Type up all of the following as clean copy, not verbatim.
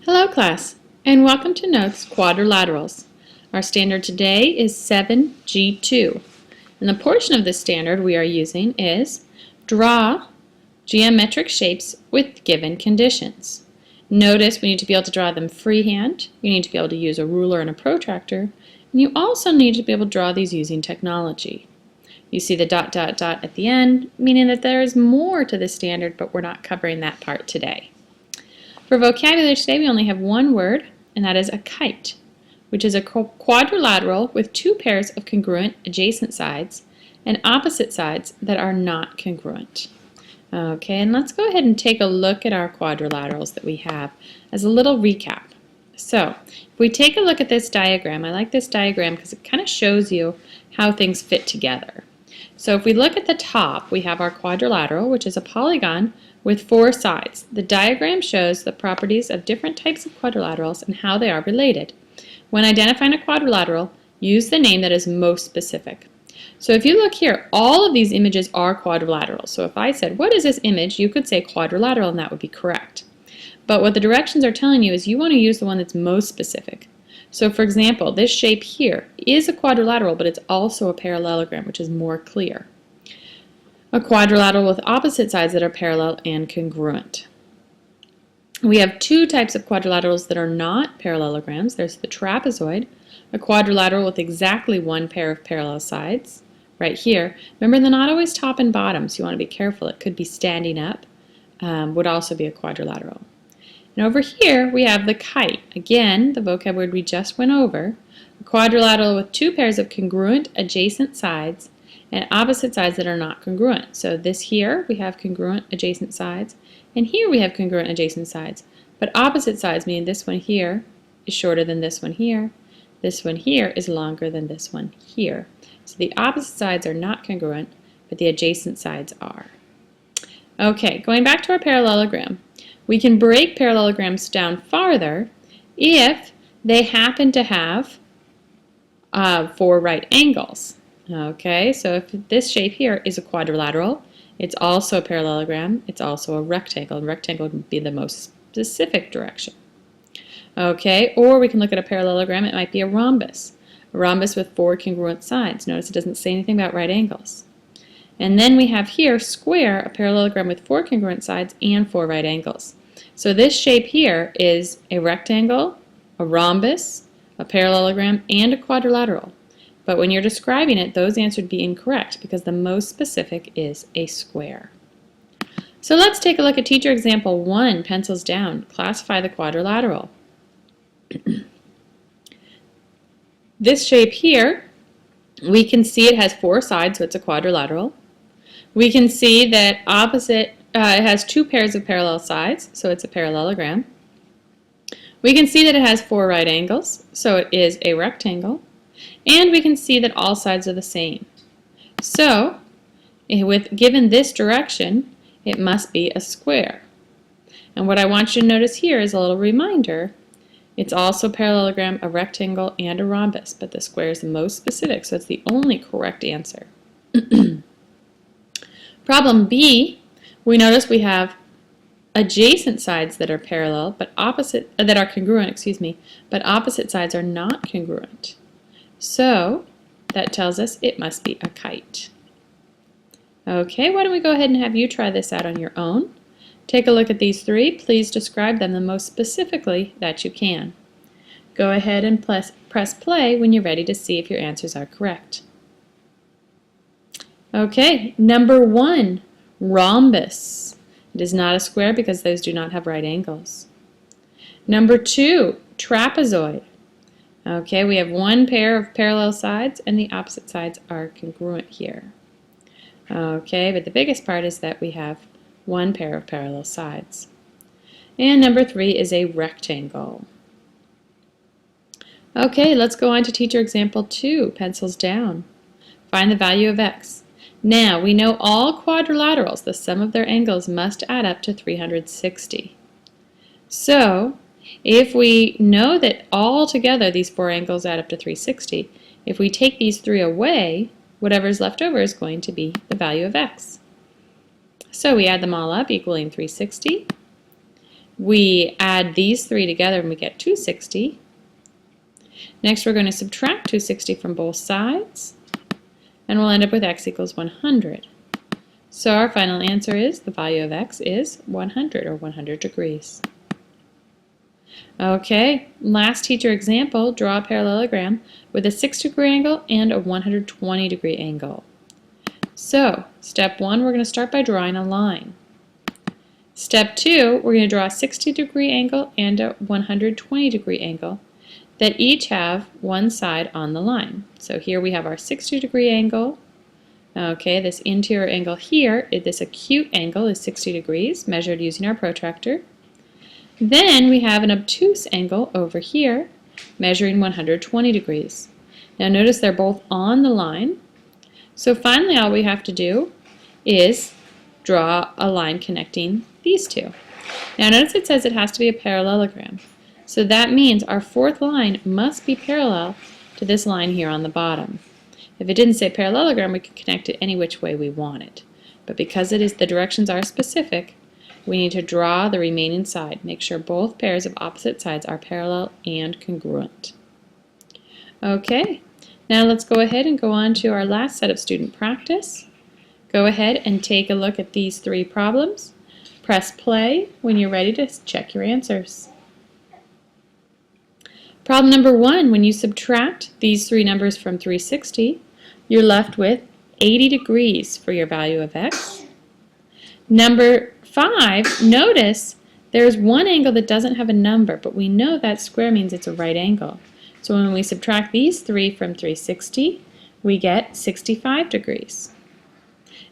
Hello class, and welcome to Notes Quadrilaterals. Our standard today is 7.G.2, and the portion of this standard we are using is draw geometric shapes with given conditions. Notice we need to be able to draw them freehand, you need to be able to use a ruler and a protractor, and you also need to be able to draw these using technology. You see the ... at the end, meaning that there is more to the standard, but we're not covering that part today. For vocabulary today, we only have one word, and that is a kite, which is a quadrilateral with two pairs of congruent adjacent sides and opposite sides that are not congruent. Okay, and let's go ahead and take a look at our quadrilaterals that we have as a little recap. So, if we take a look at this diagram, I like this diagram because it kind of shows you how things fit together. So if we look at the top, we have our quadrilateral, which is a polygon with four sides. The diagram shows the properties of different types of quadrilaterals and how they are related. When identifying a quadrilateral, use the name that is most specific. So if you look here, all of these images are quadrilaterals. So if I said, what is this image? You could say quadrilateral and that would be correct. But what the directions are telling you is you want to use the one that's most specific. So for example, this shape here is a quadrilateral, but it's also a parallelogram, which is more clear. A quadrilateral with opposite sides that are parallel and congruent. We have two types of quadrilaterals that are not parallelograms. There's the trapezoid, a quadrilateral with exactly one pair of parallel sides, right here. Remember, they're not always top and bottom, so you want to be careful. It could be standing up, would also be a quadrilateral. And over here, we have the kite. Again, the vocab word we just went over. A quadrilateral with two pairs of congruent adjacent sides and opposite sides that are not congruent. So this here, we have congruent adjacent sides, and here we have congruent adjacent sides. But opposite sides, meaning this one here is shorter than this one here. This one here is longer than this one here. So the opposite sides are not congruent, but the adjacent sides are. Okay, going back to our parallelogram. We can break parallelograms down farther if they happen to have four right angles. Okay, so if this shape here is a quadrilateral, it's also a parallelogram, it's also a rectangle, and rectangle would be the most specific direction. Okay, or we can look at a parallelogram, it might be a rhombus with four congruent sides. Notice it doesn't say anything about right angles. And then we have here square, a parallelogram with four congruent sides and four right angles. So this shape here is a rectangle, a rhombus, a parallelogram, and a quadrilateral. But when you're describing it, those answers would be incorrect because the most specific is a square. So let's take a look at teacher example 1, pencils down. Classify the quadrilateral. This shape here, we can see it has four sides, so it's a quadrilateral. We can see that it has two pairs of parallel sides, so it's a parallelogram. We can see that it has four right angles, so it is a rectangle. And we can see that all sides are the same. So, given this direction, it must be a square. And what I want you to notice here is a little reminder. It's also a parallelogram, a rectangle, and a rhombus, but the square is the most specific, so it's the only correct answer. Problem B, we notice we have adjacent sides that are parallel, but that are congruent, but opposite sides are not congruent. So that tells us it must be a kite. Okay, why don't we go ahead and have you try this out on your own. Take a look at these three. Please describe them the most specifically that you can. Go ahead and press play when you're ready to see if your answers are correct. Okay, number 1, rhombus. It is not a square because those do not have right angles. Number 2, trapezoid. Okay, we have one pair of parallel sides and the opposite sides are congruent here. Okay, but the biggest part is that we have one pair of parallel sides. And number 3 is a rectangle. Okay, let's go on to teacher example 2, pencils down. Find the value of x. Now, we know all quadrilaterals, the sum of their angles must add up to 360. So, if we know that all together these four angles add up to 360, if we take these three away, whatever's left over is going to be the value of x. So we add them all up, equaling 360. we add these three together and we get 260. Next we're going to subtract 260 from both sides, and we'll end up with x equals 100. So our final answer is the value of x is 100, or 100 degrees. Okay, last teacher example, draw a parallelogram with a 60-degree angle and a 120-degree angle. So, step 1, we're going to start by drawing a line. Step 2, we're going to draw a 60-degree angle and a 120-degree angle that each have one side on the line. So here we have our 60-degree angle. Okay, this interior angle here, this acute angle is 60 degrees, measured using our protractor. Then we have an obtuse angle over here, measuring 120 degrees. Now notice they're both on the line. So finally all we have to do is draw a line connecting these two. Now notice it says it has to be a parallelogram. So that means our fourth line must be parallel to this line here on the bottom. If it didn't say parallelogram, we could connect it any which way we want it. But because the directions are specific, we need to draw the remaining side. Make sure both pairs of opposite sides are parallel and congruent. Okay, now let's go ahead and go on to our last set of student practice. Go ahead and take a look at these three problems. Press play when you're ready to check your answers. Problem number 1, when you subtract these three numbers from 360, you're left with 80 degrees for your value of x. Number 5, notice there's one angle that doesn't have a number, but we know that square means it's a right angle. So when we subtract these three from 360, we get 65 degrees.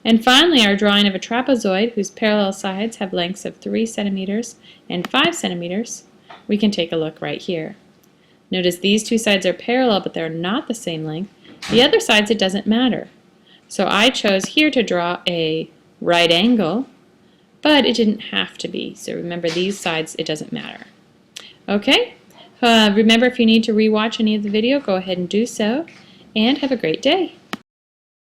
And finally, our drawing of a trapezoid whose parallel sides have lengths of 3 centimeters and 5 centimeters, we can take a look right here. Notice these two sides are parallel, but they're not the same length. The other sides, it doesn't matter. So I chose here to draw a right angle, but it didn't have to be. So remember, these sides, it doesn't matter. Okay? Remember, if you need to rewatch any of the video, go ahead and do so, and have a great day.